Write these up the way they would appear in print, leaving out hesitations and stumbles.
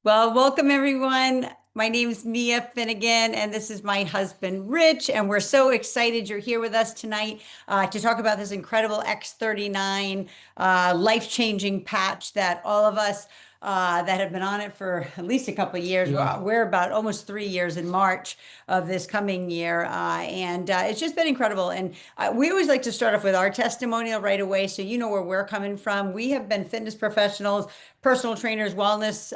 Well, welcome everyone. My name's Mia Finnegan, and this is my husband, Rich. And we're so excited you're here with us tonight to talk about this incredible X39 life-changing patch that all of us that have been on it for at least a couple of years. Yeah. We're about almost 3 years in March of this coming year. And it's just been incredible. And we always like to start off with our testimonial right away so you know where we're coming from. We have been fitness professionals, personal trainers, wellness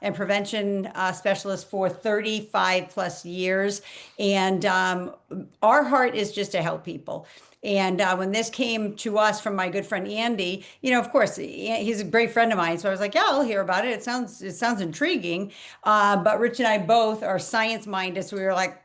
and prevention specialists for 35 plus years. And our heart is just to help people. And when this came to us from my good friend Andy, of course, he's a great friend of mine. So I was like, yeah, I'll hear about it. It sounds intriguing. But Rich and I both are science minded. So we were like,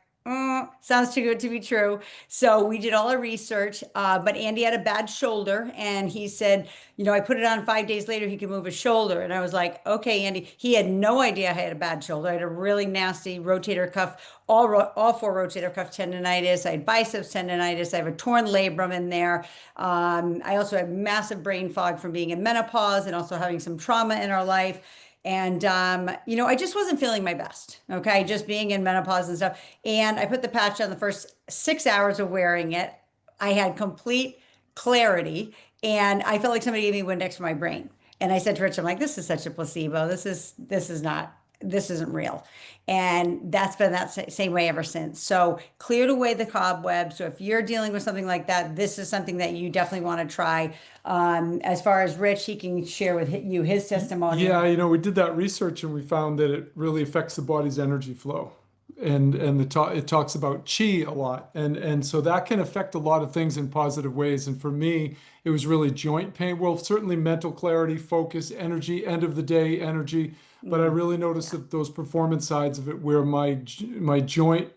sounds too good to be true. So we did all our research, but Andy had a bad shoulder, and he said, I put it on 5 days later, he could move his shoulder. And I was like, okay, Andy. He had no idea I had a bad shoulder. I had a really nasty rotator cuff, all four rotator cuff tendonitis. I had biceps tendonitis. I have a torn labrum in there. I also have massive brain fog from being in menopause and also having some trauma in our life. And, I just wasn't feeling my best. Okay. Just being in menopause and stuff. And I put the patch on the first 6 hours of wearing it. I had complete clarity and I felt like somebody gave me Windex for my brain. And I said to Rich, I'm like, this is such a placebo. This isn't real. And that's been that same way ever since. So cleared away the cobweb. So if you're dealing with something like that, this is something that you definitely want to try. As far as Rich, he can share with you his testimonial. Yeah, we did that research and we found that it really affects the body's energy flow. It talks about chi a lot. And so that can affect a lot of things in positive ways. And for me, it was really joint pain. Well, certainly mental clarity, focus, energy, end of the day energy. But I really noticed that those performance sides of it where my joint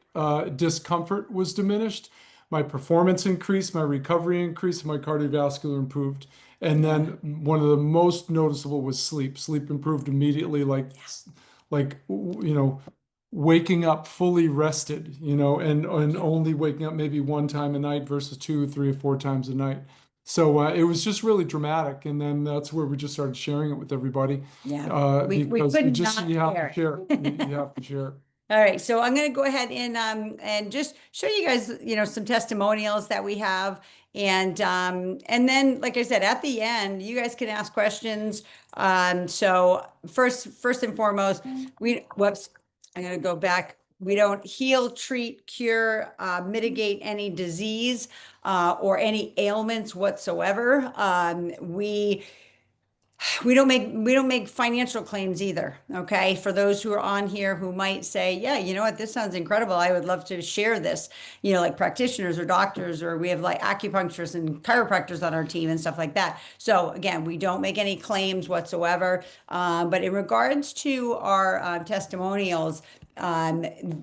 discomfort was diminished, my performance increased, my recovery increased, my cardiovascular improved. And Yeah. then one of the most noticeable was sleep. Sleep improved immediately, like waking up fully rested, and Yeah. only waking up maybe one time a night versus two, three, or four times a night. So it was just really dramatic. And then that's where we just started sharing it with everybody Yeah. We because could not you have to share. share it. You have to share it. All right, so I'm going to go ahead and just show you guys, some testimonials that we have, and then, like I said, at the end, you guys can ask questions. So first and foremost, whoops, I'm going to go back. We don't heal, treat, cure, mitigate any disease or any ailments whatsoever. We don't make financial claims either. Okay. For those who are on here who might say, yeah, you know what, this sounds incredible. I would love to share this, like practitioners or doctors, or we have like acupuncturists and chiropractors on our team and stuff like that. So again, we don't make any claims whatsoever. But in regards to our testimonials,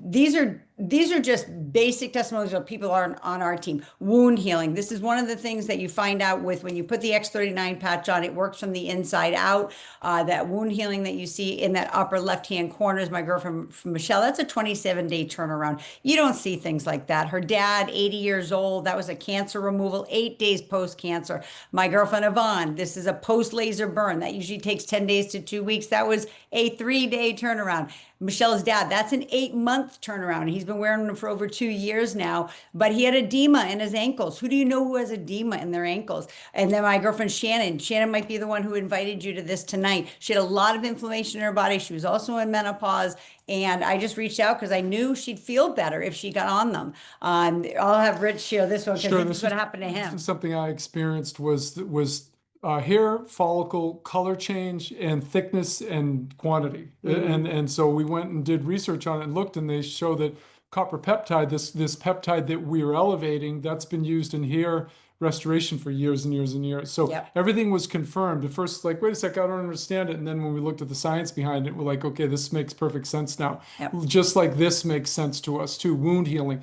these are just basic testimonials of people on our team. Wound healing. This is one of the things that you find out with when you put the X39 patch on. It works from the inside out. That wound healing that you see in that upper left-hand corner is my girlfriend from Michelle. That's a 27-day turnaround. You don't see things like that. Her dad, 80 years old, that was a cancer removal, 8 days post-cancer. My girlfriend Yvonne, this is a post-laser burn. That usually takes 10 days to 2 weeks. That was a 3-day turnaround. Michelle's dad, that's an 8-month turnaround. He's been wearing them for over 2 years now, but he had edema in his ankles. Who do you know who has edema in their ankles? And then my girlfriend Shannon. Shannon might be the one who invited you to this tonight. She had a lot of inflammation in her body. She was also in menopause. And I just reached out because I knew she'd feel better if she got on them. I'll have Rich share this one because Sure. this is what happened to This him. is something I experienced was hair follicle color change and thickness and quantity. And so we went and did research on it and looked, and they show that copper peptide, this peptide that we are elevating, that's been used in hair restoration for years and years and years. So Yep. everything was confirmed. At first, like, wait a sec, I don't understand it. And then when we looked at the science behind it, we're like, okay, this makes perfect sense now. Yep. Just like this makes sense to us too. Wound healing.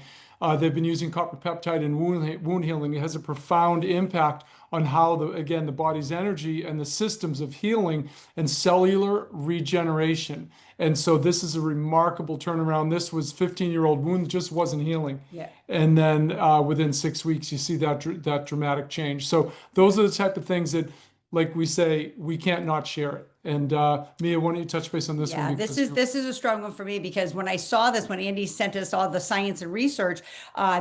They've been using copper peptide in wound healing. It has a profound impact on how the body's energy and the systems of healing and cellular regeneration. And so this is a remarkable turnaround. This was 15-year-old wound that just wasn't healing. Yeah. And then within 6 weeks, you see that dramatic change. So those are the type of things that, like we say, we can't not share it. And Mia, why don't you touch base on this one? Yeah, Because this is a strong one for me because when I saw this, when Andy sent us all the science and research,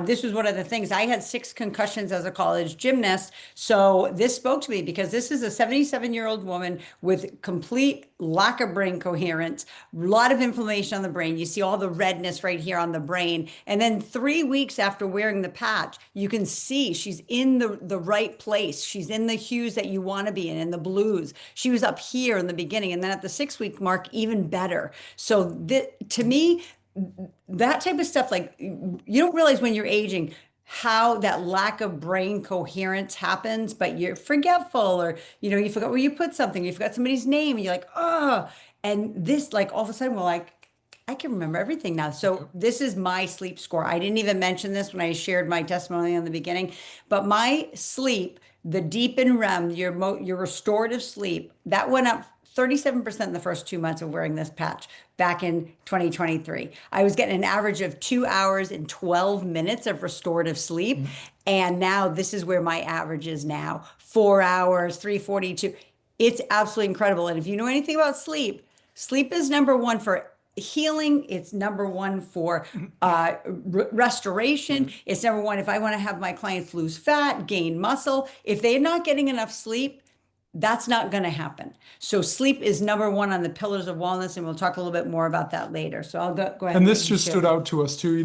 this was one of the things. I had 6 concussions as a college gymnast, so this spoke to me because this is a 77-year-old woman with complete lack of brain coherence, a lot of inflammation on the brain. You see all the redness right here on the brain, and then 3 weeks after wearing the patch, you can see she's in the right place. She's in the hues that you want to be in the blues. She was up here in the beginning, and then at the 6 week mark, even better. So to me, that type of stuff, like you don't realize when you're aging how that lack of brain coherence happens, but you're forgetful, or you forgot where you put something, you forgot somebody's name, and you're like, oh, and this, like, all of a sudden we're like, I can remember everything now. So this is my sleep score. I didn't even mention this when I shared my testimony in the beginning, but my sleep, the deep and REM, your restorative sleep, that went up 37% in the first 2 months of wearing this patch back in 2023. I was getting an average of 2 hours and 12 minutes of restorative sleep. And now this is where my average is now, 4 hours, 342. It's absolutely incredible. And if you know anything about sleep, sleep is number one for healing. It's number one for restoration. It's number one if I want to have my clients lose fat, gain muscle. If they're not getting enough sleep, that's not going to happen. So sleep is number one on the pillars of wellness, and we'll talk a little bit more about that later. So I'll go ahead. and And this let you just share. stood out to us too.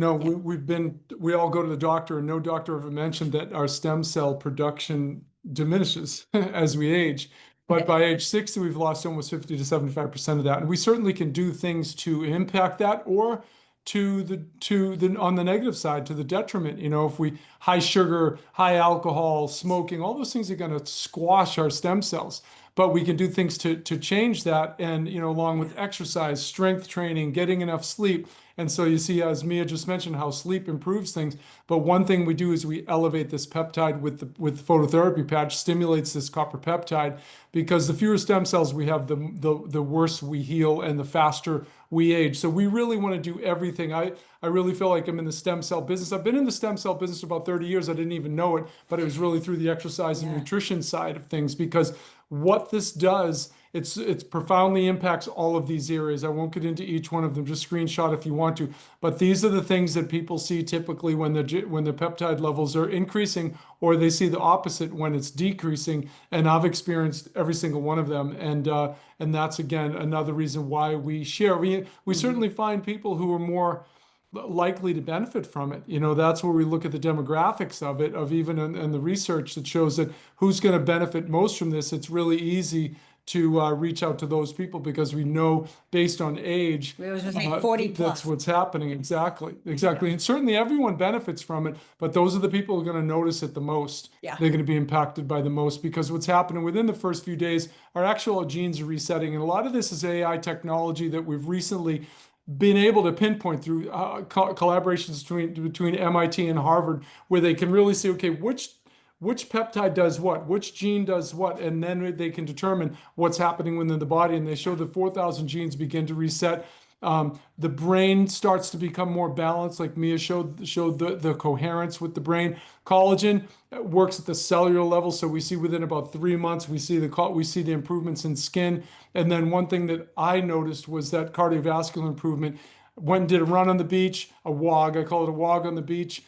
We all go to the doctor, and no doctor ever mentioned that our stem cell production diminishes as we age. But by age 60, we've lost almost 50 to 75% of that. And we certainly can do things to impact that, or on the negative side, to the detriment. If we high sugar, high alcohol, smoking, all those things are going to squash our stem cells. But we can do things to change that, and along with exercise, strength training, getting enough sleep. And so you see, as Mia just mentioned, how sleep improves things. But one thing we do is we elevate this peptide with the phototherapy patch, stimulates this copper peptide, because the fewer stem cells we have, the worse we heal and the faster we age. So we really want to do everything. I really feel like I'm in the stem cell business. I've been in the stem cell business about 30 years. I didn't even know it, but it was really through the exercise and nutrition side of things, because what this does, it's profoundly impacts all of these areas. I won't get into each one of them, just screenshot if you want to. But these are the things that people see typically when the peptide levels are increasing, or they see the opposite when it's decreasing. And I've experienced every single one of them. And that's, again, another reason why we share. We certainly find people who are more likely to benefit from it. That's where we look at the demographics of it, of even in the research that shows that who's going to benefit most from this. It's really easy to reach out to those people, because we know based on age, We was going to say 40 plus. that's what's happening. Exactly. And certainly everyone benefits from it, but those are the people who are going to notice it the most. Yeah. They're going to be impacted by the most, because what's happening within the first few days, our actual genes are resetting. And a lot of this is AI technology that we've recently been able to pinpoint through collaborations between MIT and Harvard, where they can really see, okay, which peptide does what, which gene does what, and then they can determine what's happening within the body. And they show that 4,000 genes begin to reset. The brain starts to become more balanced, like Mia showed the coherence with the brain. Collagen works at the cellular level, so we see within about 3 months we see the improvements in skin. And then one thing that I noticed was that cardiovascular improvement. Went and did a run on the beach, a WOG. I call it a WOG on the beach.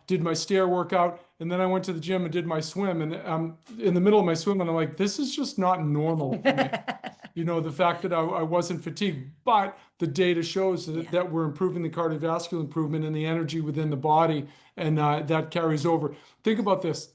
Did my stair workout, and then I went to the gym and did my swim. And in the middle of my swim, and I'm like, this is just not normal for me. The fact that I wasn't fatigued, but the data shows that we're improving the cardiovascular improvement and the energy within the body, and that carries over. Think about this.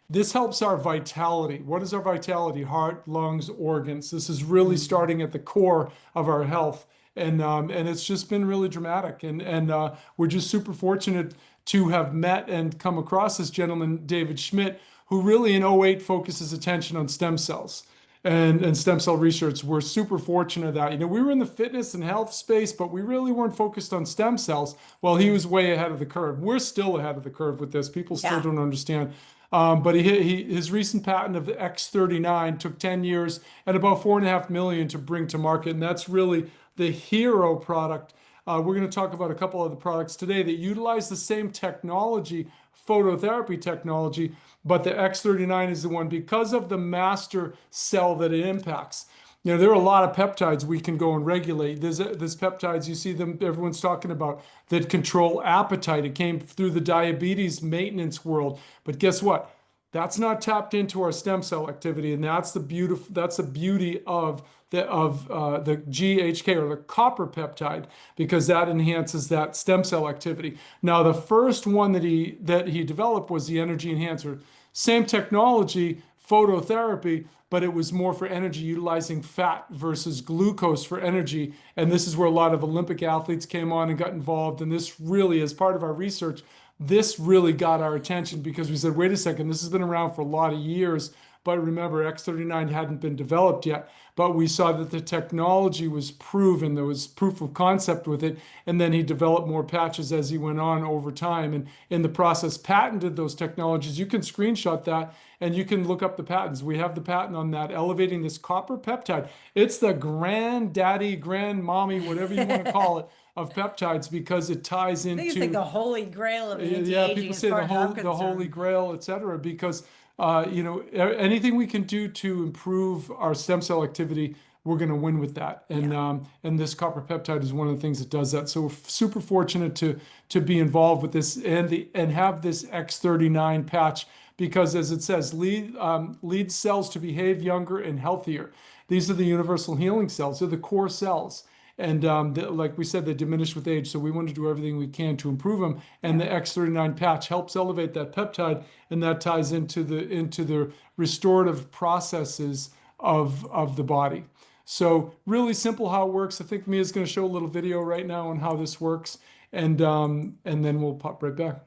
This helps our vitality. What is our vitality? Heart, lungs, organs. This is really starting at the core of our health. And it's just been really dramatic. And we're just super fortunate to have met and come across this gentleman, David Schmidt, who really in '08 focuses attention on stem cells and stem cell research. We're super fortunate that, we were in the fitness and health space, but we really weren't focused on stem cells. Well, he was way ahead of the curve. We're still ahead of the curve with this. People still don't understand. But his recent patent of the X39 took 10 years and about $4.5 million to bring to market. And that's really the hero product We're going to talk about a couple of the products today that utilize the same technology, phototherapy technology, but the X39 is the one because of the master cell that it impacts. You know, there are a lot of peptides we can go and regulate. There's peptides, you see them, everyone's talking about, that control appetite. It came through the diabetes maintenance world. But guess what? That's not tapped into our stem cell activity, and that's the beauty of the GHK, or the copper peptide, because that enhances that stem cell activity. Now, the first one that he developed was the energy enhancer. Same technology, phototherapy, but it was more for energy, utilizing fat versus glucose for energy. And this is where a lot of Olympic athletes came on and got involved. And this really, as part of our research, this really got our attention, because we said, wait a second, this has been around for a lot of years. But remember, X39 hadn't been developed yet. But we saw that the technology was proven. There was proof of concept with it. And then he developed more patches as he went on over time. And in the process, patented those technologies. You can screenshot that and you can look up the patents. We have the patent on that, elevating this copper peptide. It's the granddaddy, grandmommy, whatever you want to call it, of peptides, because it ties into. I think it's like the holy grail of anti-aging. Yeah, people say the holy grail, et cetera, because anything we can do to improve our stem cell activity, we're going to win with that. And this copper peptide is one of the things that does that. So we're super fortunate to be involved with this and have this X39 patch, because as it says, lead cells to behave younger and healthier. These are the universal healing cells. They're the core cells. And like we said, they diminish with age. So we want to do everything we can to improve them. And the X39 patch helps elevate that peptide, and that ties into the restorative processes of the body. So really simple how it works. I think Mia's going to show a little video right now on how this works, and then we'll pop right back.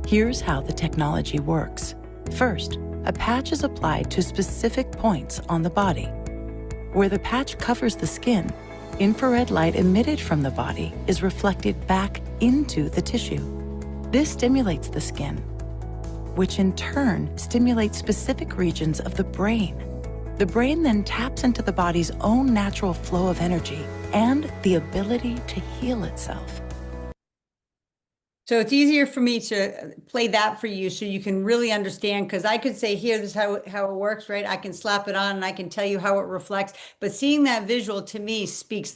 Here's how the technology works. First, a patch is applied to specific points on the body. Where the patch covers the skin, infrared light emitted from the body is reflected back into the tissue. This stimulates the skin, which in turn stimulates specific regions of the brain. The brain then taps into the body's own natural flow of energy and the ability to heal itself. So it's easier for me to play that for you so you can really understand, because I could say, here, this is how it works, right? I can slap it on and I can tell you how it reflects. But seeing that visual to me speaks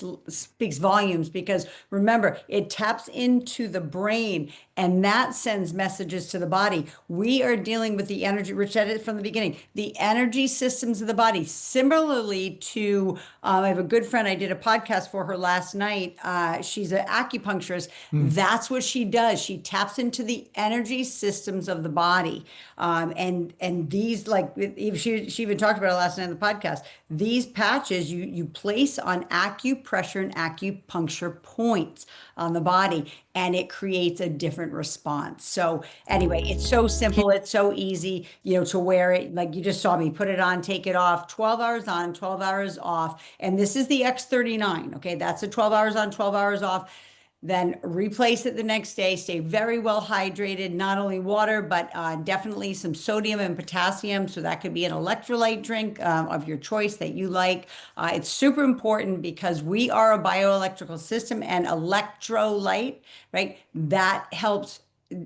volumes, because remember, it taps into the brain and that sends messages to the body. We are dealing with the energy, Rich said it from the beginning, the energy systems of the body. Similarly to, I have a good friend, I did a podcast for her last night. She's an acupuncturist. That's what she does. She taps into the energy systems of the body. And these, like, she even talked about it last night on the podcast. These patches you place on acupressure and acupuncture points on the body, and it creates a different response. So anyway, it's so simple. It's so easy, to wear it. Like you just saw me put it on, take it off, 12 hours on, 12 hours off. And this is the X39. Okay. That's a 12 hours on, 12 hours off. Then replace it the next day. Stay very well hydrated, not only water, but definitely some sodium and potassium. So that could be an electrolyte drink of your choice that you like. It's super important because we are a bioelectrical system, and electrolyte, right? That helps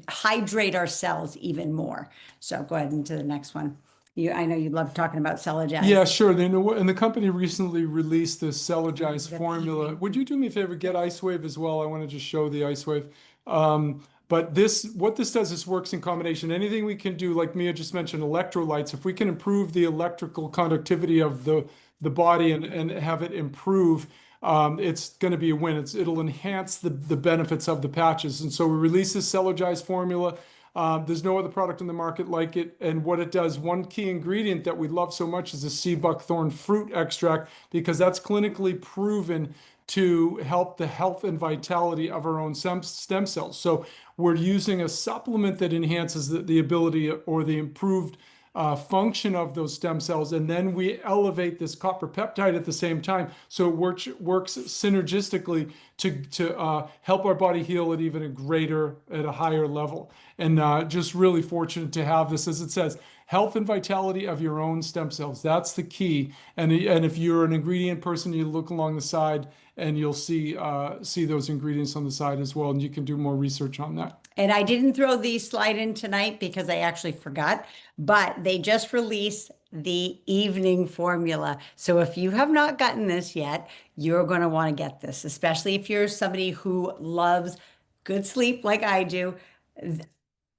hydrate our cells even more. So go ahead into the next one. I know you love talking about Cellogize. Yeah, sure. And the company recently released this Cellogize formula. Would you do me a favor, get IceWave as well? I want to just show the IceWave. But what this does is works in combination. Anything we can do, like Mia just mentioned, electrolytes, if we can improve the electrical conductivity of the body and have it improve, it's going to be a win. It'll enhance the benefits of the patches. And so we release this Cellogize formula. There's no other product in the market like it. And what it does, one key ingredient that we love so much is the sea buckthorn fruit extract, because that's clinically proven to help the health and vitality of our own stem cells. So we're using a supplement that enhances the ability or the improved function of those stem cells, and then we elevate this copper peptide at the same time. So it works synergistically to help our body heal at a higher level. And just really fortunate to have this, as it says, health and vitality of your own stem cells. That's the key. And if you're an ingredient person, you look along the side and you'll see those ingredients on the side as well. And you can do more research on that. And I didn't throw the slide in tonight because I actually forgot, but they just released the evening formula. So if you have not gotten this yet, you're going to want to get this, especially if you're somebody who loves good sleep like I do.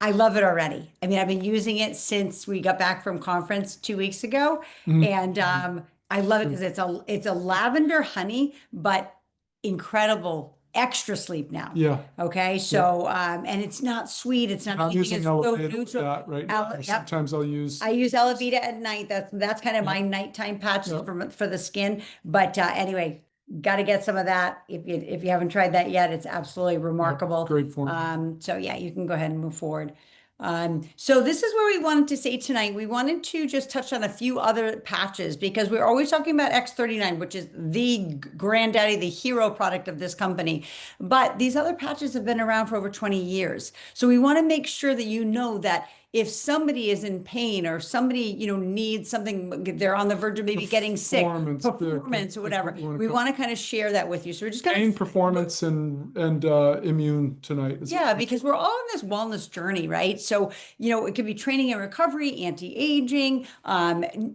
I love it already. I mean, I've been using it since we got back from conference 2 weeks ago. And I love it because it's a lavender honey, but incredible extra sleep now. Yeah. Okay. So, and it's not sweet. It's not I'm anything. using It's so Elevate neutral. that right now. Yep. Sometimes I use Elevita at night. That's kind of my nighttime patch for the skin. But anyway, got to get some of that. If you haven't tried that yet, it's absolutely remarkable. great form. So yeah, you can go ahead and move forward. So this is where we wanted to say tonight. We wanted to just touch on a few other patches because we're always talking about X39, which is the granddaddy, the hero product of this company. But these other patches have been around for over 20 years. So we want to make sure that you know that if somebody is in pain or somebody, needs something, they're on the verge of maybe getting sick, performance or whatever, we want to kind of share that with you. So we're just going to pain, performance, and immune tonight. Yeah, because we're all on this wellness journey, right? So, it could be training and recovery, anti-aging,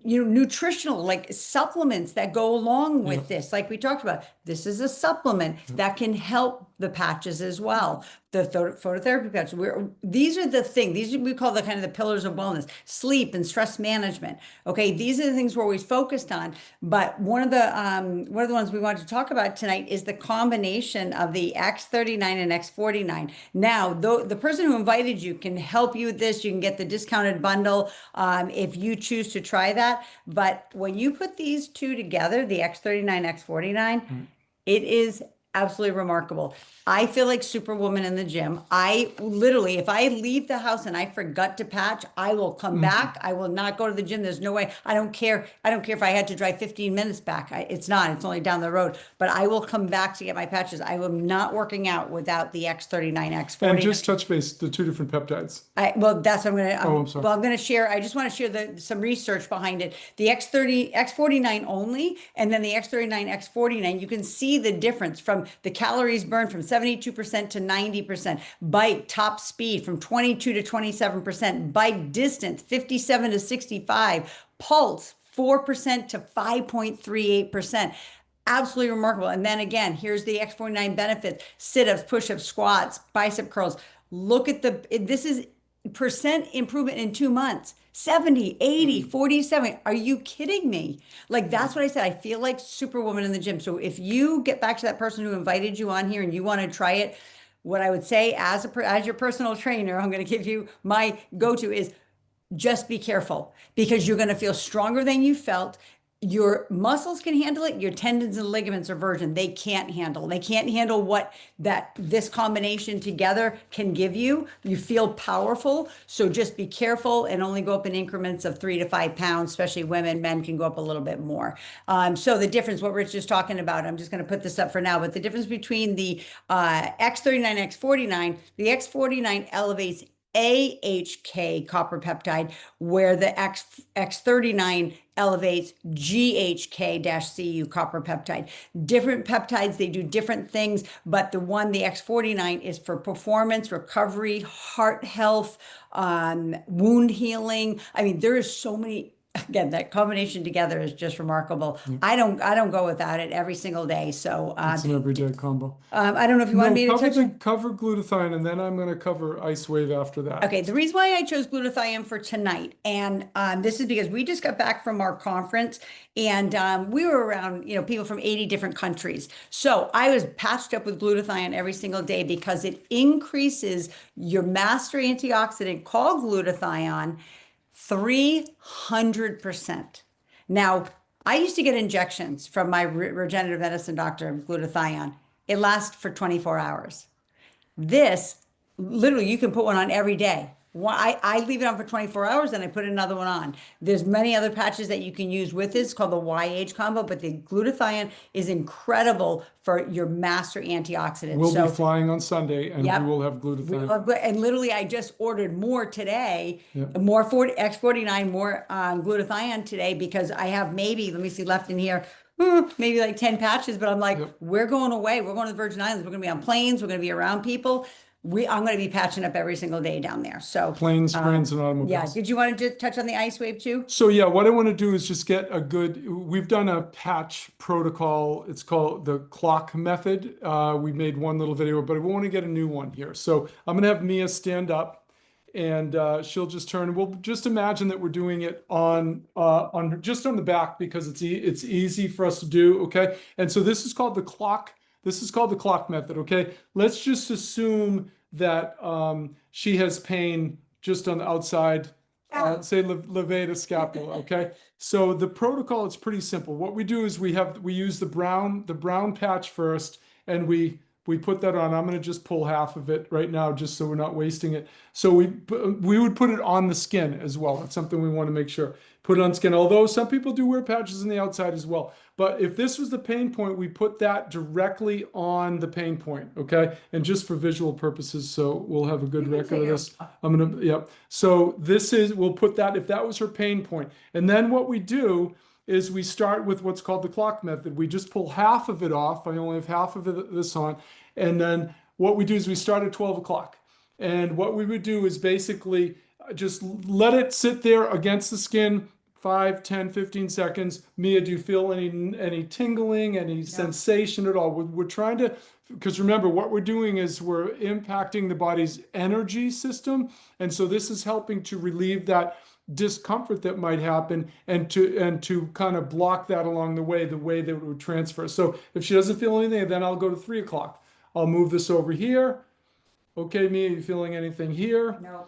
nutritional, like supplements that go along with this. Like we talked about, this is a supplement that can help the patches as well. The phototherapy patches. These are the things. We call the kind of the pillars of wellness: sleep and stress management. Okay, these are the things we're always focused on. But one of the ones we wanted to talk about tonight is the combination of the X39 and X49. Now, the person who invited you can help you with this. You can get the discounted bundle if you choose to try that. But when you put these two together, the X39, X49, it is absolutely remarkable. I feel like Superwoman in the gym. I literally, if I leave the house and I forgot to patch, I will come back. I will not go to the gym. There's no way. I don't care. I don't care if I had to drive 15 minutes back. It's only down the road, but I will come back to get my patches. I am not working out without the X39, X40. And just touch base, the two different peptides. That's what I'm going to, I'm sorry. Well, I'm going to share, I just want to share some research behind it. The X49 only, and then the X39, X49, you can see the difference from the calories burned from 72% to 90%, bite top speed from 22 to 27%, bite distance 57 to 65, pulse 4% to 5.38%. Absolutely remarkable. And then again, here's the X49 benefits: sit-ups, push-ups, squats, bicep curls. Look at this is percent improvement in 2 months. 70, 80, 47. Are you kidding me? Like, that's what I said. I feel like Superwoman in the gym. So if you get back to that person who invited you on here and you want to try it, what I would say as your personal trainer, I'm going to give you my go-to is just be careful, because you're going to feel stronger than you felt. Your muscles can handle it. Your tendons and ligaments are virgin. They can't handle what this combination together can give you. You feel powerful. So just be careful and only go up in increments of 3 to 5 pounds, especially women. Men can go up a little bit more. So the difference, what Ritch is talking about, I'm just going to put this up for now, but the difference between the X39, X49, the X49 elevates AHK copper peptide, where the X39 elevates GHK-Cu copper peptide. Different peptides, they do different things, but the X49 is for performance, recovery, heart health, wound healing. I mean, there is so many. Again, that combination together is just remarkable. I don't go without it every single day. So it's an everyday combo. I don't know if you want me to cover glutathione, and then I'm going to cover Ice Wave after that. Okay, the reason why I chose glutathione for tonight, and this is because we just got back from our conference, and we were around people from 80 different countries. So I was patched up with glutathione every single day because it increases your master antioxidant called glutathione 300%. Now, I used to get injections from my regenerative medicine doctor of glutathione. It lasts for 24 hours. This, literally, you can put one on every day. I leave it on for 24 hours and I put another one on. There's many other patches that you can use with this. It's called the YH combo, but the glutathione is incredible for your master antioxidant. We'll So be flying on Sunday and Yep. we will have glutathione. and literally, I just ordered more today, Yep. more X39, more glutathione today because I have maybe, let me see, left in here, maybe like 10 patches. But I'm like, Yep. we're going away. We're going to the Virgin Islands. We're going to be on planes. We're going to be around people. I'm going to be patching up every single day down there. So Planes, trains, and automobiles. yeah. Did you want to just touch on the ice wave too? So yeah, what I want to do is just get a good, we've done a patch protocol. It's called the clock method. We made one little video, but we want to get a new one here. So I'm going to have Mia stand up and she'll just turn. We'll just imagine that we're doing it just on the back because it's easy for us to do. Okay. And so this is called the clock. This is called the clock method. Okay. Let's just assume that she has pain just on the outside. Say levator scapula, okay? So the protocol is pretty simple. What we do is we use the brown patch first, and we put that on. I'm going to just pull half of it right now, just so we're not wasting it. So we would put it on the skin as well. That's something we want to make sure. Put it on skin. Although some people do wear patches on the outside as well. But if this was the pain point, we put that directly on the pain point, okay? And just for visual purposes, so we'll have a good record of this. Yep. So we'll put that, if that was her pain point. And then what we do is we start with what's called the clock method. We just pull half of it off. I only have half of this on. And then what we do is we start at 12 o'clock. And what we would do is basically just let it sit there against the skin 5, 10, 15 seconds. Mia, do you feel any tingling, any sensation at all? We're trying to, because remember, what we're doing is we're impacting the body's energy system. And so this is helping to relieve that discomfort that might happen and to kind of block that along the way that it would transfer. So if she doesn't feel anything, then I'll go to 3 o'clock. I'll move this over here. Okay, Mia, you feeling anything here? No.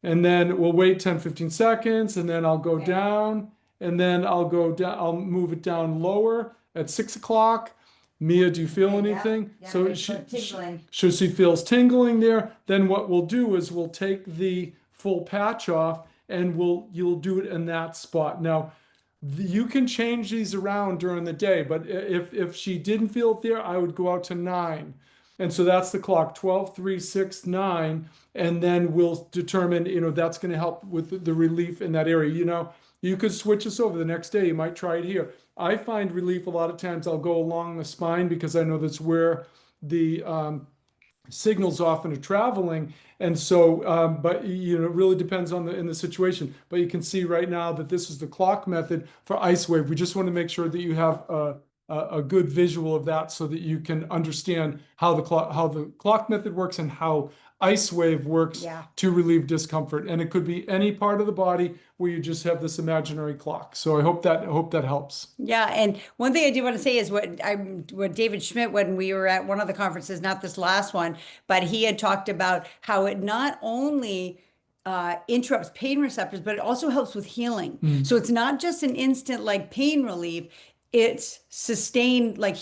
And then we'll wait 10, 15 seconds, and then I'll go down, and then I'll go down, I'll move it down lower at 6 o'clock. Mia, do you feel anything? So she feels tingling there. Then what we'll do is we'll take the full patch off and you'll do it in that spot. Now, you can change these around during the day, but if she didn't feel it there, I would go out to 9. And so that's the clock, 12, 3, 6, 9. And then we'll determine, that's going to help with the relief in that area. You could switch this over the next day. You might try it here. I find relief a lot of times. I'll go along the spine because I know that's where the signals often are traveling. And so, but it really depends on in the situation. But you can see right now that this is the clock method for ice wave. We just want to make sure that you have a good visual of that so that you can understand how the clock method works and how ice wave works to relieve discomfort. And it could be any part of the body where you just have this imaginary clock. So I hope that helps. Yeah, and one thing I do want to say is what David Schmidt, when we were at one of the conferences, not this last one, but he had talked about how it not only interrupts pain receptors, but it also helps with healing. So it's not just an instant like pain relief. It's sustained like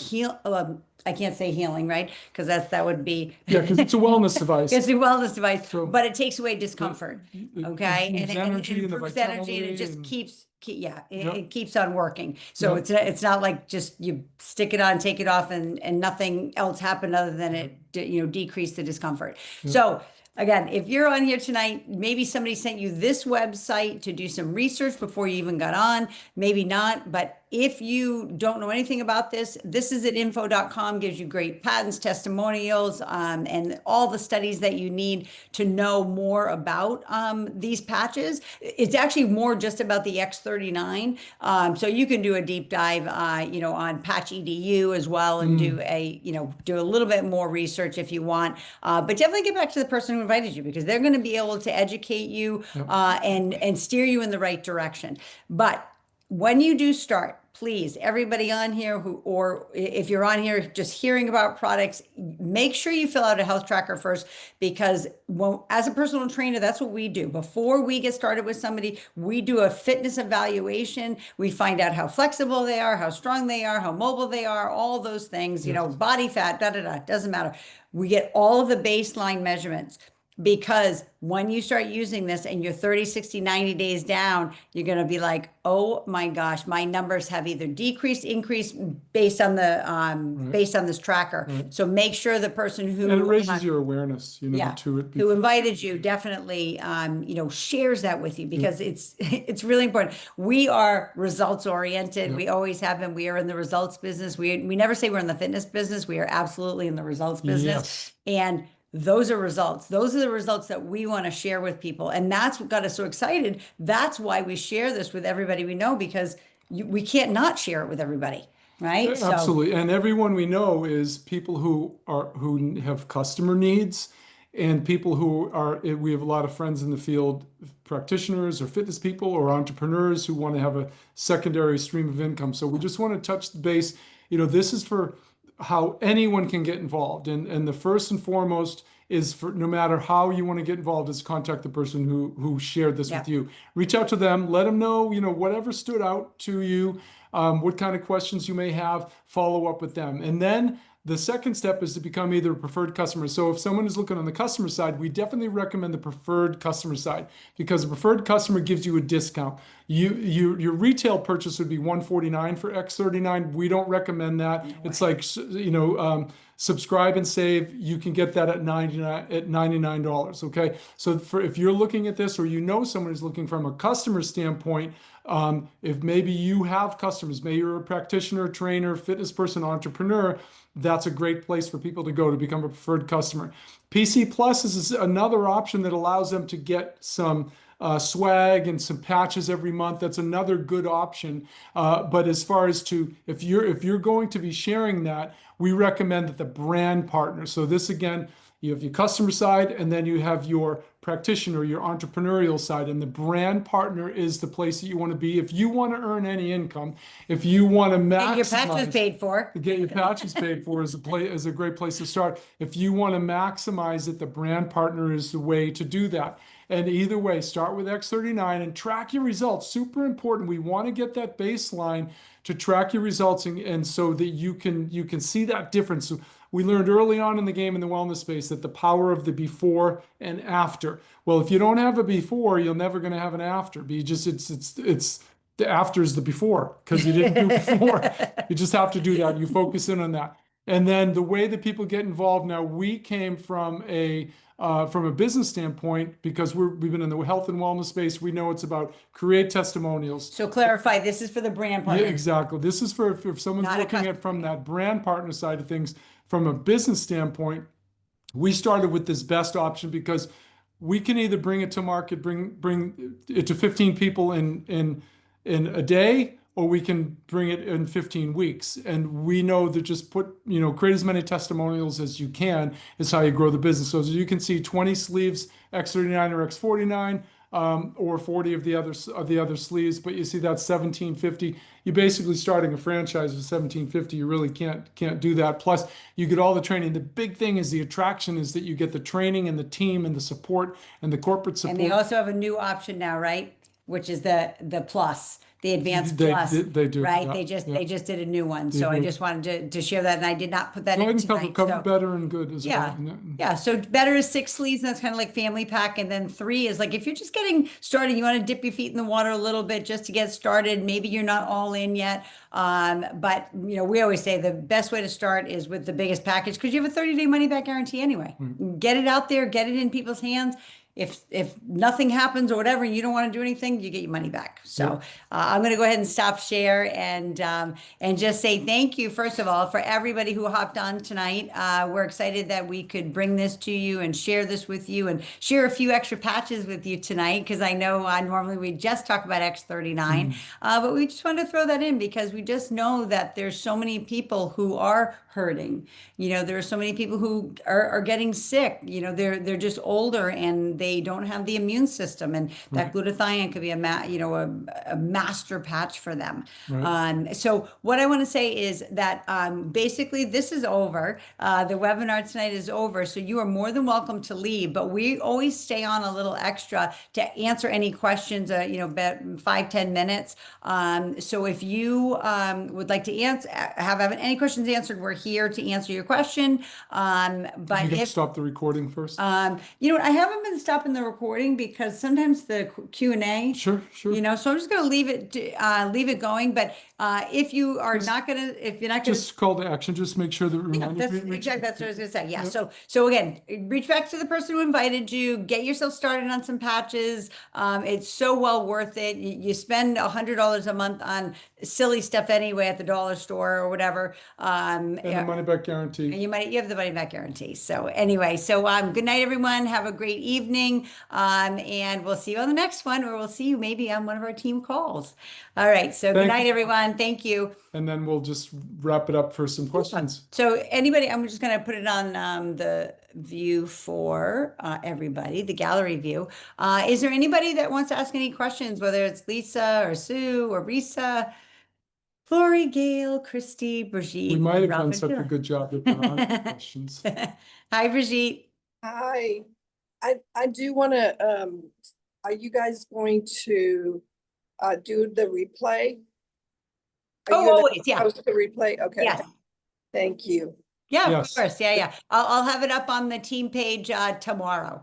I can't say healing, right? Because that would be because it's a wellness device. It's a wellness device, but it takes away discomfort. Okay, and it improves energy, and it just it keeps on working. So it's not like just you stick it on, take it off, and nothing else happened other than it decrease the discomfort. So again, if you're on here tonight, maybe somebody sent you this website to do some research before you even got on, maybe not, but if you don't know anything about this, this is at info.com, gives you great patents, testimonials, and all the studies that you need to know more about these patches. It's actually more just about the X39. So you can do a deep dive, on Patch EDU as well, and do a little bit more research if you want. But definitely get back to the person who invited you, because they're going to be able to educate you and steer you in the right direction. But when you do start, please, everybody on here or if you're on here just hearing about products, make sure you fill out a health tracker first, because as a personal trainer, that's what we do. Before we get started with somebody, we do a fitness evaluation. We find out how flexible they are, how strong they are, how mobile they are, all those things, body fat, doesn't matter. We get all of the baseline measurements. because when you start using this and you're 30, 60, 90 days down, you're going to be like, oh my gosh, my numbers have either decreased, increased based on the based on this tracker. So make sure the person who And it raises your awareness, you know, to it. who invited you definitely you know, shares that with you, because it's really important. We are results oriented. We always have been. We are in the results business. We never say we're in the fitness business. We are absolutely in the results business. And those are results. Those are the results that we want to share with people. And that's what got us so excited. That's why we share this with everybody we know, because we can't not share it with everybody. Right? Absolutely. And everyone we know is people who have customer needs, and people who are, we have a lot of friends in the field, practitioners or fitness people or entrepreneurs who want to have a secondary stream of income. So we just want to touch the base. You know, this is for how anyone can get involved. And the first and foremost is, for no matter how you want to get involved, is contact the person who shared this with you. Reach out to them, let them know, you know, whatever stood out to you, what kind of questions you may have, follow up with them. And then the second step is to become either a preferred customer. So if someone is looking on the customer side, we definitely recommend the preferred customer side, because a preferred customer gives you a discount. Your retail purchase would be $149 for X39. We don't recommend that. It's like, you know, subscribe and save. You can get that at $99. Okay. So if you're looking at this, or you know someone who's looking from a customer standpoint, if maybe you have customers, maybe you're a practitioner, trainer, fitness person, entrepreneur, that's a great place for people to go to become a preferred customer. PC Plus is another option that allows them to get some swag and some patches every month. That's another good option. But as far as if you're going to be sharing that, we recommend that the brand partner. So this, again, you have your customer side, and then you have your practitioner, your entrepreneurial side, and the brand partner is the place that you want to be if you want to earn any income. If you want to maximize, get your patches paid for. Get your patches paid for is a great place to start. If you want to maximize it, the brand partner is the way to do that. And either way, start with X39 and track your results. Super important. We want to get that baseline to track your results, and so that you can see that difference. So we learned early on in the game in the wellness space that the power of the before and after. Well, if you don't have a before, you're never going to have an after. It's the after is the before, because you didn't do before. You just have to do that. You focus in on that. And then the way that people get involved now, we came from a business standpoint, because we've been in the health and wellness space. We know it's about create testimonials. So clarify, this is for the brand partner. Yeah, exactly. This is for if someone's looking at from that brand partner side of things. From a business standpoint, we started with this best option because we can either bring it to market, bring it to 15 people in a day, or we can bring it in 15 weeks. And we know that just create as many testimonials as you can is how you grow the business. So as you can see, 20 sleeves, X39 or X49, or 40 of the other sleeves, but you see that's $1,750. You're basically starting a franchise with $1,750. You really can't do that. Plus, you get all the training. The big thing is the attraction is that you get the training and the team and the support and the corporate support. And they also have a new option now, right? Which is the plus. The advanced plus, they do, right? yeah, They just did a new one, so I just wanted to share that, and I did not put that in tonight. Cover better and good as well. Yeah. So better is 6 sleeves, and that's kind of like family pack, and then 3 is like if you're just getting started, you want to dip your feet in the water a little bit just to get started. Maybe you're not all in yet, but we always say the best way to start is with the biggest package, because you have a 30-day money back guarantee anyway. Get it out there, get it in people's hands. If nothing happens or whatever, you don't want to do anything, you get your money back. So I'm going to go ahead and stop share and just say thank you, first of all, for everybody who hopped on tonight. We're excited that we could bring this to you and share this with you and share a few extra patches with you tonight, because I know normally we just talk about X39, but we just wanted to throw that in because we just know that there's so many people who are hurting. There are so many people who are getting sick. They're just older and they don't have the immune system, and that glutathione could be a master patch for them. Right. So what I want to say is that basically this is over. The webinar tonight is over, so you are more than welcome to leave, but we always stay on a little extra to answer any questions, about 5-10 minutes. So if you would like to have any questions answered, we're here to answer your question. But You can if stop the recording first. you know what, I haven't been stopping the recording because sometimes the Q&A, Sure. so I'm just going to leave it going. But if you are Just- not going to, if you're not going to, Just call to action. Just make sure that yeah, reminders. that's exactly, that's what I was gonna say. Yeah. So again, reach back to the person who invited you, get yourself started on some patches. It's so well worth it. You spend $100 a month on silly stuff anyway at the dollar store or whatever. And the money back guarantee. And you have the money back guarantee. So anyway, good night, everyone. Have a great evening. And we'll see you on the next one, or we'll see you maybe on one of our team calls. All right. So good night, everyone. Thank you. And then we'll just wrap it up for some questions. So anybody, I'm just going to put it on the view for everybody, the gallery view. Is there anybody that wants to ask any questions, whether it's Lisa or Sue or Risa, Lori, Gail, Christy, Brigitte? We might have Ralph, done and such a Sheila. good job at the questions. Hi, Brigitte. Hi, I do want to, are you guys going to do the replay? Are you gonna Always, yeah. post the replay? Okay. Yes. Thank you. Yeah, Yes. of course. Yeah. I'll have it up on the team page tomorrow.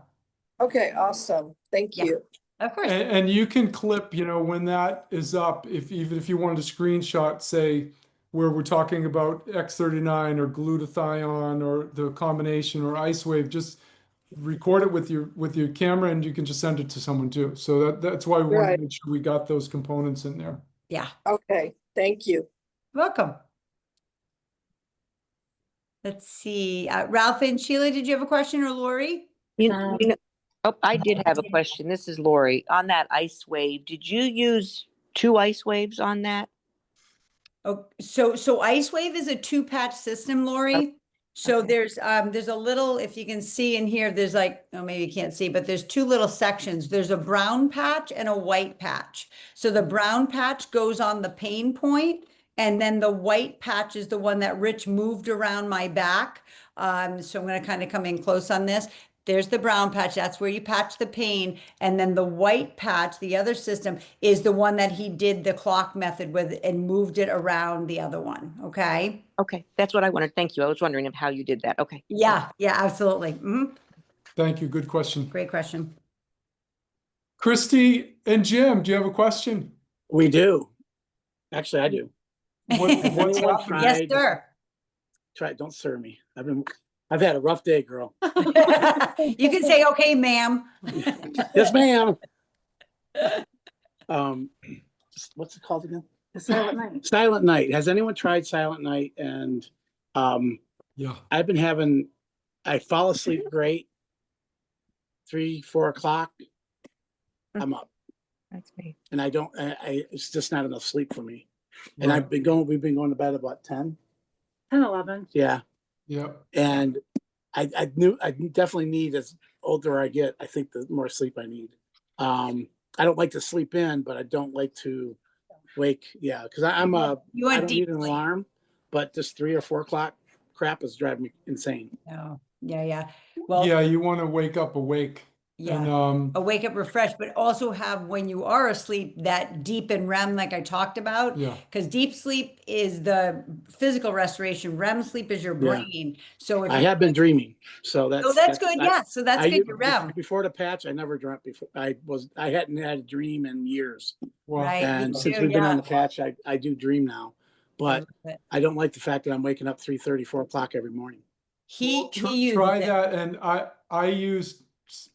Okay, awesome. Thank Yeah. you. Of course. And you can clip, when that is up, even if you wanted to screenshot, say, where we're talking about X39 or glutathione or the combination or ice wave, just record it with your camera, and you can just send it to someone too. So that's why we wanted to Right. make sure we got those components in there. Yeah. Okay, thank you. Welcome. Let's see. Ralph and Sheila, did you have a question, or Lori? I did have a question. This is Lori. On that ice wave, did you use 2 ice waves on that? Oh, so Ice Wave is a 2-patch system, Lori. So okay. there's a little, if you can see in here, there's maybe you can't see, but there's 2 little sections. There's a brown patch and a white patch. So the brown patch goes on the pain point, and then the white patch is the one that Ritch moved around my back. So I'm going to kind of come in close on this. There's the brown patch. That's where you patch the pain. And then the white patch, the other system, is the one that he did the clock method with and moved it around the other one. Okay. Okay, that's what I wanted. Thank you. I was wondering how you did that. Okay. Yeah, absolutely. Thank you. Good question. Great question. Christy and Jim, do you have a question? We do. Actually, I do. What's Anyone happening? Yes, tried- sir. Don't sir me. I've had a rough day, girl. You can say, okay, ma'am. Yes, ma'am. What's it called again? Silent Night. Silent Night. Has anyone tried Silent Night? And Yeah. I fall asleep great. 3-4 o'clock, I'm up. That's me. And it's just not enough sleep for me. And Right. we've been going to bed about 10. 10, 11. Yeah. Yeah. And I definitely need, as older I get, I think the more sleep I need. I don't like to sleep in, but I don't like to wake. Yeah. Cause You I want don't deep need an sleep. alarm, but this 3 or 4 o'clock crap is driving me insane. Oh, yeah. Well, Yeah, you want to wake up awake. yeah. And Wake up refreshed, but also have, when you are asleep, that deep and REM, like I talked about. yeah. Because deep sleep is the physical restoration. REM sleep is your Yeah. brain. So if I have been dreaming. So that's, Oh, that's good. Yeah. So that's good. Your REM. Before the patch, I never dreamt before. I hadn't had a dream in years. Wow. Right. And me since too, we've been on yeah. the patch, I do dream now, but I don't like the fact that I'm waking up 3:30, 4 o'clock every morning. He Try uses it. that, and I use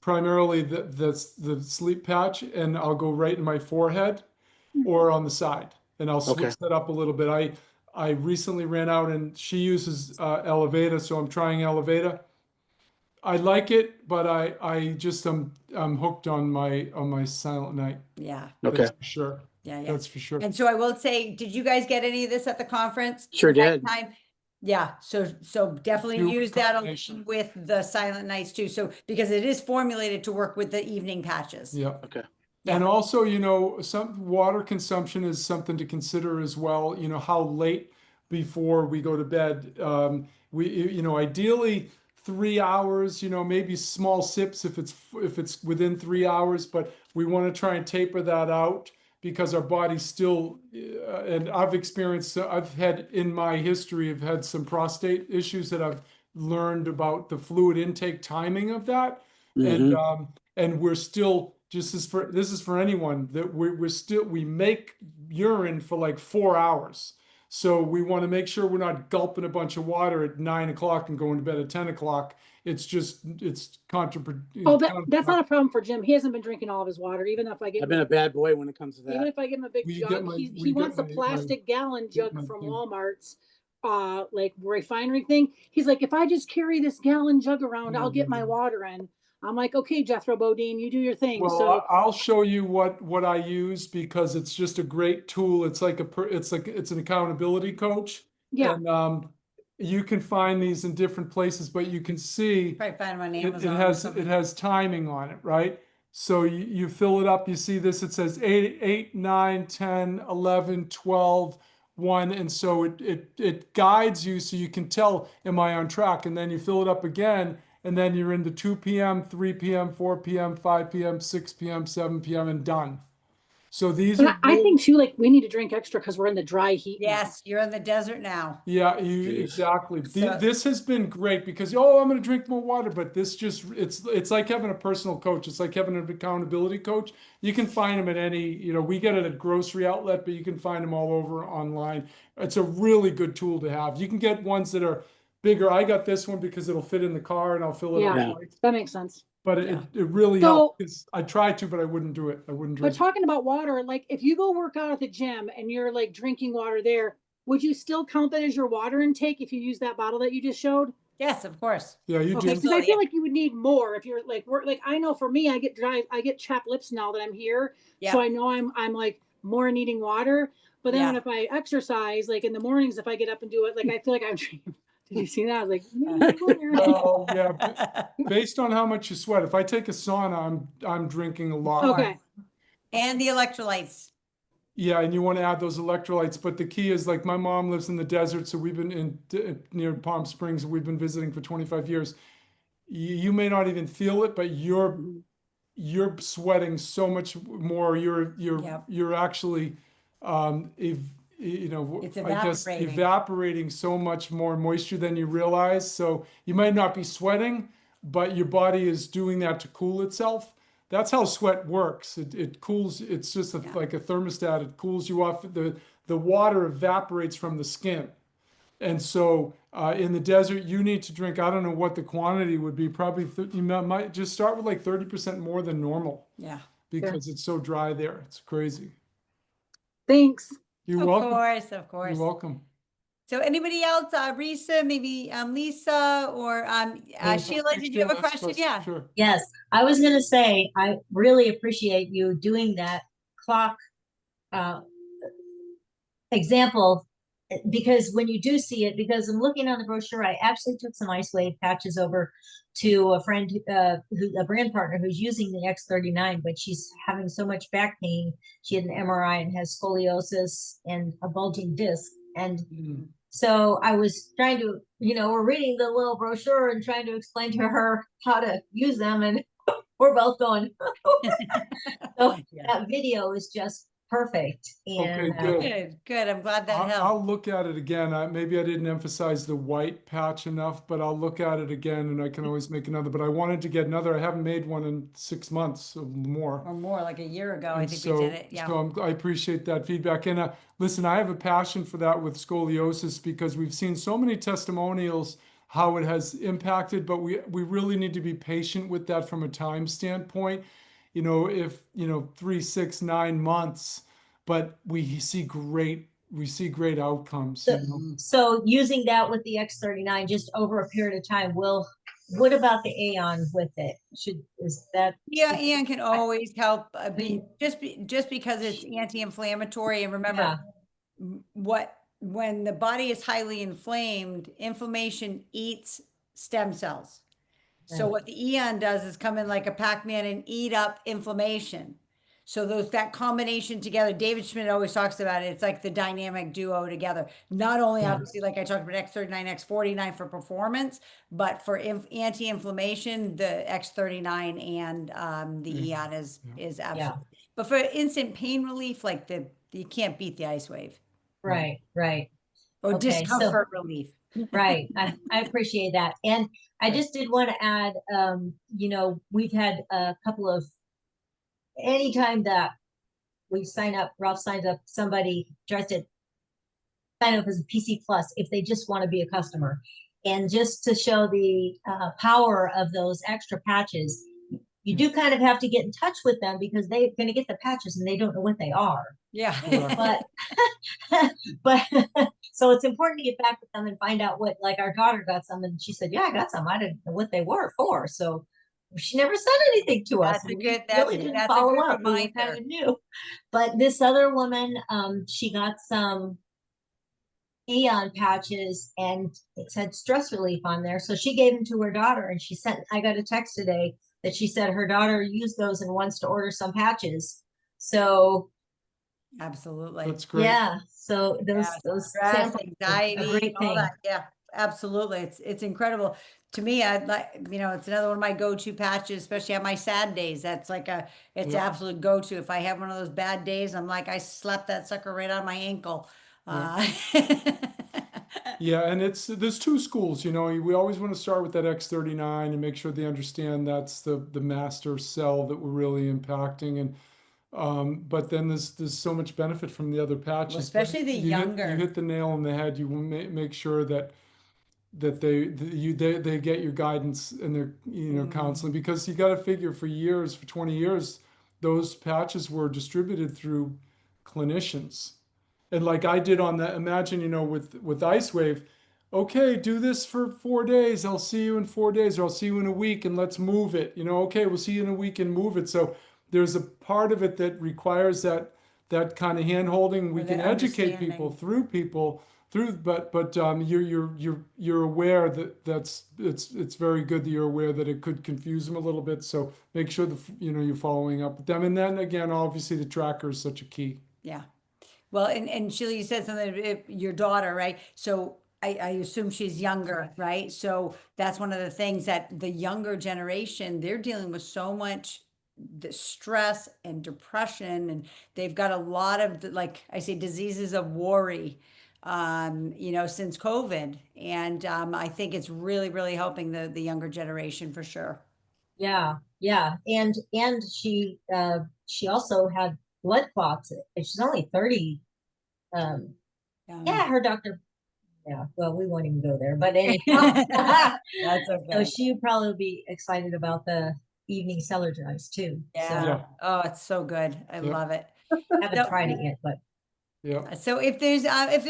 primarily the sleep patch, and I'll go right in my forehead or on the side, and I'll switch Okay. that up a little bit. I recently ran out, and she uses Elevata, so I'm trying Elevata. I like it, but I'm hooked on my Silent Night. Yeah. Okay. That's for sure. Yeah. That's for sure. And so I will say, did you guys get any of this at the conference? Sure did. Time? Yeah, so definitely Two use that combination. along with the Silent Nights too. So because it is formulated to work with the evening patches. Yeah. Okay. And Yeah. also, you know, some water consumption is something to consider as well. You know, how late before we go to bed. You know, ideally 3 hours. You know, maybe small sips if it's within 3 hours, but we want to try and taper that out because our body's still. And I've had in my history, I've had some prostate issues that I've learned about the fluid intake timing of that, and we're still this is for anyone that we make urine for like 4 hours. So we want to make sure we're not gulping a bunch of water at 9 o'clock and going to bed at 10 o'clock. It's counterproductive. Oh, that's not a problem for Jim. He hasn't been drinking all of his water, even if I get I've been a bad boy when it comes to even that. if I give him a big Will you get jug, my- he, will he you get wants a my- plastic gallon jug my from thing? Walmart's like refinery thing. He's like, if I just carry this gallon jug around, I'll get my water in. I'm like, okay, Jethro Bodine, you do your thing. Well, So I'll show you what I use because it's just a great tool. It's like it's an accountability coach. yeah, And you can find these in different places, but you can see Probably find them on it Amazon or has something. it has timing on it, right? So you fill it up, you see this, it says 8, 9, 10, 11, 12, 1. And so it guides you so you can tell, am I on track? And then you fill it up again, and then you're into 2 p.m., 3 p.m., 4 p.m., 5 p.m., 6 p.m., 7 p.m., and done. So these but are I really, think too, like we need to drink extra because we're in the dry heat. now. Yes, you're in the desert now. yeah, Jeez. exactly. So- This has been great because I'm going to drink more water, but this just it's like having a personal coach. It's like having an accountability coach. You can find them at any, we get it at grocery outlet, but you can find them all over online. It's a really good tool to have. You can get ones that are bigger. I got this one because it'll fit in the car and I'll fill it Yeah. up Yeah. twice. That makes sense. But Yeah. it really So- helps because I tried to, but I wouldn't do it. I wouldn't But drink. talking about water, like if you go work out at the gym and you're like drinking water there, would you still count that as your water intake if you use that bottle that you just showed? Yes, of course. Yeah, you Okay, do. Because so I feel yeah. like you would need more if you're like like I know for me, I get chapped lips now that I'm here, Yeah. so I know I'm like more needing water. But then Yeah. if I exercise, like in the mornings, if I get up and do it, like I feel like I'm. Did you see that? I was like, Well, yeah, based on how much you sweat. If I take a sauna, I'm drinking a lot. okay, And the electrolytes. Yeah, and you want to add those electrolytes, but the key is like my mom lives in the desert, so we've been near Palm Springs. We've been visiting for 25 years. You may not even feel it, but you're sweating so much more. Yep. You're actually It's I guess evaporating. evaporating so much more moisture than you realize. So you might not be sweating, but your body is doing that to cool itself. That's how sweat works. It cools. It's just like a thermostat. It cools you off. The water evaporates from the skin. And so in the desert, you need to drink, I don't know what the quantity would be, probably you might just start with like 30% more than normal Yeah. because it's so dry there. It's crazy. thanks. You're Of welcome. course, of You're course. welcome. So anybody else, Risa, maybe Lisa or Sheila, did you have a question? Yeah. Sure. Yes, I was gonna say, I really appreciate you doing that clock example, because when you do see it, because I'm looking on the brochure, I actually took some ice wave patches over to a friend, a brand partner who's using the X39, but she's having so much back pain. She had an MRI and has scoliosis and a bulging disc. And so I was trying to, we're reading the little brochure and trying to explain to her how to use them, and we're both going. So that video is just perfect. And Okay, Good. I'm glad that I'll helped. look at it again. Maybe I didn't emphasize the white patch enough, but I'll look at it again and I can always make another. But I wanted to get another. I haven't made one in 6 months or more. Or more, like a year ago, I And think so, we did it. Yeah. so I appreciate that feedback. And listen, I have a passion for that with scoliosis because we've seen so many testimonials how it has impacted, but we really need to be patient with that from a time standpoint. If 3, 6, 9 months, but we see great outcomes. so using that with the X39 just over a period of time what about the Aeon with it? Is that? Yeah, Ian can always help just because it's anti-inflammatory. And remember, what when the body is highly inflamed, inflammation eats stem cells. So Right. what the Eon does is come in like a Pac-Man and eat up inflammation. So that combination together, David Schmidt always talks about it. It's like the dynamic duo together. Not only Yeah. obviously like I talked about X39, X49 for performance, but for anti-inflammation, the X39 and the Eon is absolutely. But for instant pain relief, like you can't beat the ice wave Right, right. or Okay, so discomfort relief. right. I appreciate that. And I just did want to add, we've had a couple of, anytime that we sign up, Ralph signs up, somebody tries to sign up as a PC Plus if they just want to be a customer. And just to show the power of those extra patches, you do kind of have to get in touch with them because they're going to get the patches and they don't know what they are. Yeah. But but so it's important to get back with them and find out what, like our daughter got some and she said, yeah, I got some. I didn't know what they were for. So she never said anything to us. That's a and we good, really didn't that's a follow good up. We were kind reminder. of new. But this other woman, she got some Eon patches and it said stress relief on there. So she gave them to her daughter and I got a text today that she said her daughter used those and wants to order some patches. So Absolutely. That's great. yeah, so those Stress, samples are a anxiety, great all thing. that. Yeah, absolutely. It's incredible. To me, I'd like, it's another one of my go-to patches, especially on my sad days. That's like it's Yeah. absolute go-to. If I have one of those bad days, I'm like, I slapped that sucker right on my ankle. Yeah, and there's two schools, we always want to start with that X39 and make sure they understand that's the master cell that we're really impacting. And but then there's so much benefit from the other patches. But especially the you younger. hit the nail on the head. You make sure that they get your guidance and their counseling, because you got to figure for 20 years, those patches were distributed through clinicians. And like I did on that, imagine, with Ice Wave, okay, do this for 4 days. I'll see you in 4 days, or I'll see you in a week and let's move it. Okay, we'll see you in a week and move it. So there's a part of it that requires that kind of hand holding. We Or can the educate people through, but you're aware that it's very good that you're aware that it could confuse them a little bit. So make sure you're following up with them. And then again, obviously the tracker is such a key. Yeah. Well, and Sheila, you said something, your daughter, right? So I assume she's younger, right? So that's one of the things that the younger generation, they're dealing with so much the stress and depression, and they've got a lot of, like I say, diseases of worry, since COVID. And I think it's really, really helping the younger generation for sure. Yeah, yeah. And she also had blood clots. She's only 30. Yeah, her doctor. Yeah, well, we won't even go there. But anyhow, That's so okay. she probably will be excited about the evening cellar drives too. Yeah. Yeah. Oh, it's so good. I Yeah. love it. Haven't tried it yet, but Yeah. So if there's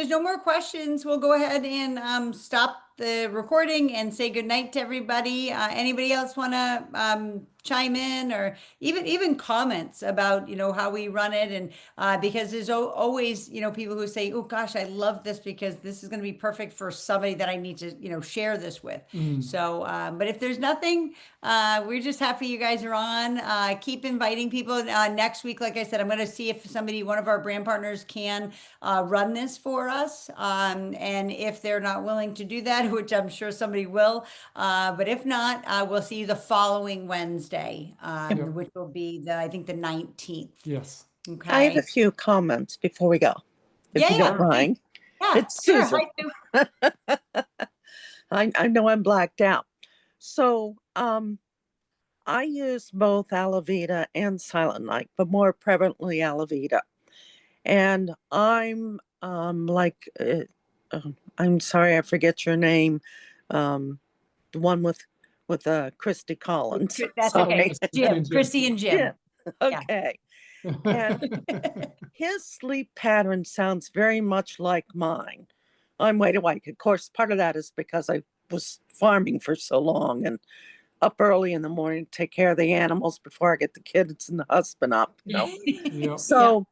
no more questions, we'll go ahead and stop the recording and say good night to everybody. Anybody else want to chime in, or even comments about how we run it? And because there's always people who say, oh gosh, I love this because this is going to be perfect for somebody that I need to share this with. So but if there's nothing, we're just happy you guys are on. Keep inviting people. Next week, like I said, I'm going to see if one of our brand partners can run this for us. And if they're not willing to do that, which I'm sure somebody will, but if not, we'll see you the following Wednesday, which will be I think the 19th. Yes. Okay. I have a few comments before we go, if you don't mind. Yeah, It's sure. Susan. Hi, Sue. I know I'm blacked out. So I use both Alavita and Silent Night, but more prevalently Alavita. And I'm I'm sorry, I forget your name. The one with Christy Collins. That's Sorry. okay. Jim, Christy and Jim. Yeah. Okay. And his sleep pattern sounds very much like mine. I'm wide awake. Of course, part of that is because I was farming for so long and up early in the morning to take care of the animals before I get the kids and the husband up. Yeah. So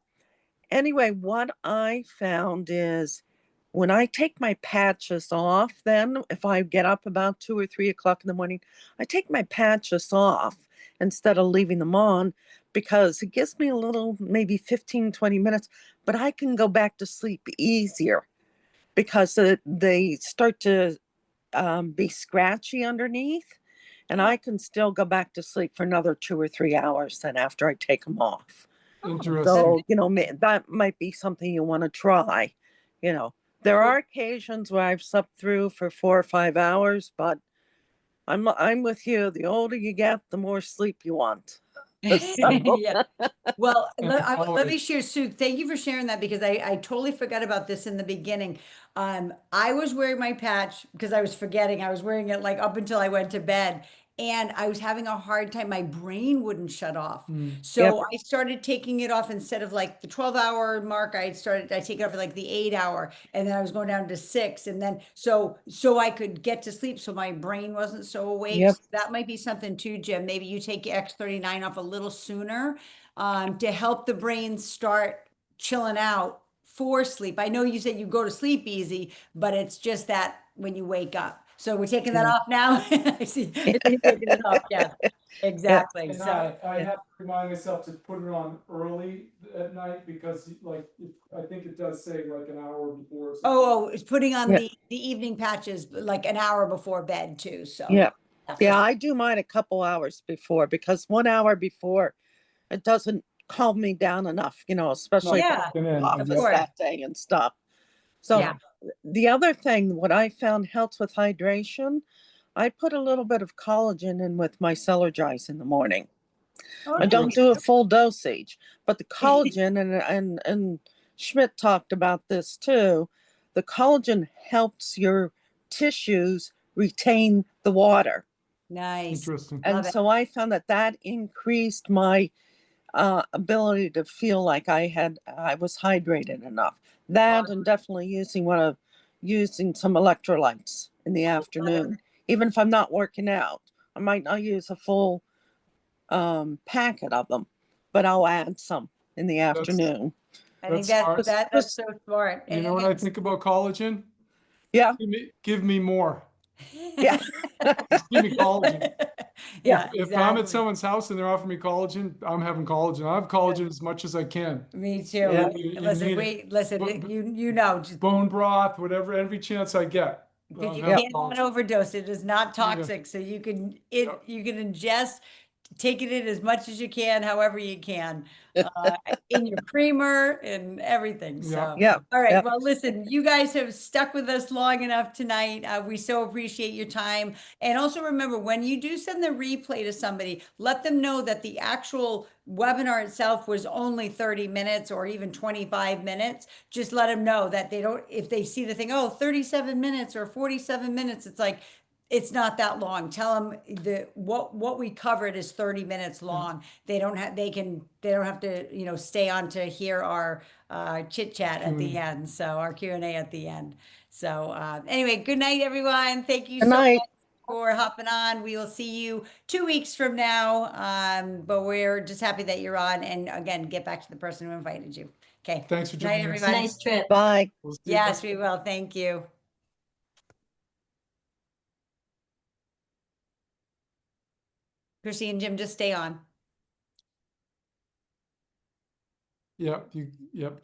anyway, what I found is when I take my patches off, then if I get up about 2 or 3 o'clock in the morning, I take my patches off instead of leaving them on because it gives me a little, maybe 15, 20 minutes, but I can go back to sleep easier because they start to be scratchy underneath. And I can still go back to sleep for another 2 or 3 hours then after I take them off. Interesting. So, that might be something you want to try. There are occasions where I've slept through for 4 or 5 hours, but I'm with you. The older you get, the more sleep you want. Yeah. Well, let me Always. share, Sue, thank you for sharing that because I totally forgot about this in the beginning. I was wearing my patch because I was forgetting. I was wearing it like up until I went to bed. And I was having a hard time. My brain wouldn't shut off. So I started taking it off instead of like the 12-hour mark. I take it off at like the 8-hour, and then I was going down to 6. And then so I could get to sleep. So my brain wasn't so awake. Yep. So that might be something too, Jim. Maybe you take your X39 off a little sooner to help the brain start chilling out for sleep. I know you said you go to sleep easy, but it's just that when you wake up. So we're taking that off now. I see. You're taking it off. Yeah, exactly. And So I have to remind myself to put it on early at night because I think it does say like an hour before. it's putting on Yeah. the evening patches like an hour before bed too. So Yeah. that's Yeah, just- I do mine a couple hours before because 1 hour before it doesn't calm me down enough, especially if Yeah, I'm in the of office course. that day and stuff. So Yeah. the other thing, what I found helps with hydration, I put a little bit of collagen in with my Celergize in the morning. I don't do a full dosage, but the collagen and Schmidt talked about this too. The collagen helps your tissues retain the water. Nice. Interesting. And Love it. so I found that increased my ability to feel like I was hydrated enough. That and definitely using some electrolytes in the afternoon, even if I'm not working out. I might not use a full packet of them, but I'll add some in the afternoon. I think That's smart. that's so smart. You And know what I think about collagen? Yeah, Give me more. yeah, Just give me collagen. Yeah, If I'm at exactly. someone's house and they're offering me collagen, I'm having collagen. I have collagen as much as I can. Me too. Yeah. You Listen, need it. listen, But- you know, just Bone broth, whatever, every chance I get. because you I'll have can't not collagen. overdose. It is not Yeah. toxic. So you can Yep. you can ingest, take it in as much as you can, however you can, in your creamer and everything. So, yeah, all right. yeah. Well, listen, you guys have stuck with us long enough tonight. We so appreciate your time. And also remember, when you do send the replay to somebody, let them know that the actual webinar itself was only 30 minutes or even 25 minutes. Just let them know that they don't, if they see the thing, 37 minutes or 47 minutes, it's like, it's not that long. Tell them what we covered is 30 minutes long. They don't have to stay on to hear our chit chat at the end. So our Q&A at the end. So anyway, good night, everyone. Thank you Good so night. much for hopping on. We will see you 2 weeks from now. But we're just happy that you're on. And again, get back to the person who invited you. Okay. Thanks for Good night, joining us. everybody. Nice trip. Bye. We'll see you Yes, back. we will. Thank you. Chrissy and Jim, just stay on. Yep. Yep.